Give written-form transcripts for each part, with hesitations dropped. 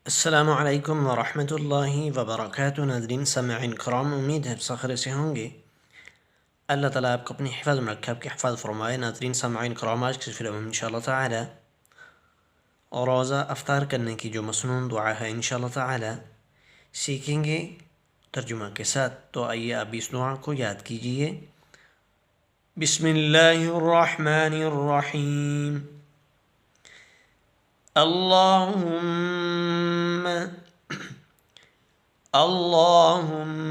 अस्सलामु अलैकुम वरहमतुल्लाहि वबरकातुहू। नाज़रीन सामईन कराम, उम्मीद है सब खैरियत से होंगे। अल्लाह ताला आपको अपनी हिफाज़त में रखे, आपकी हिफाज़त फरमाए। नाज़रीन सामईन कराम, आज की सिलसिले में इंशाअल्लाह ताला और रोज़ा अफ्तार करने की जो मसनून दुआ है इंशाअल्लाह ताला सीखेंगे तर्जुमा के साथ। तो आइए आप इस दुआ को याद कीजिए। बिस्मिल्लाहिर्रहमानिर्रहीम। अल्लाहुम्मा अल्लाहुम्मा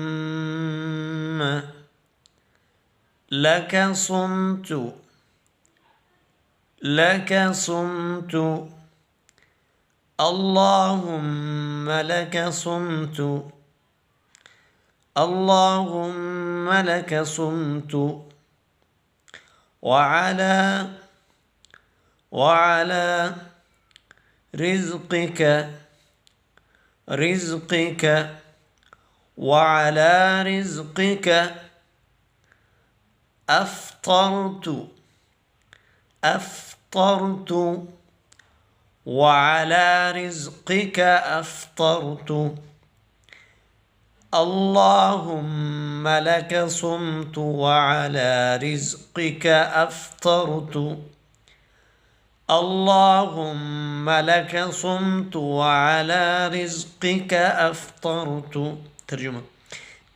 लक सुमतु अल्लाहुम्मा लक सुमतु अल्लाहुम्मा लक सुमतु वअला रिज़्क़िक वअला रिज़्क़िक अफ़्तरतु वअला रिज़्क़िक अफ़्तरतु अल्लाहुम्मा लक सुमतु वअला रिज़्क़िक अफ़्तरतु अल्लाहुम्मा लक सुमतु वअला रिज़्क़िक अफ़्तरतु। तर्जुमा: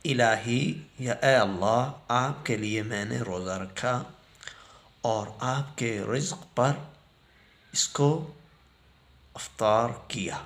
इलाही, या ए अल्लाह, आपके लिए मैंने रोज़ा रखा और आपके रिज़्क़ पर इसको अफ्तार किया।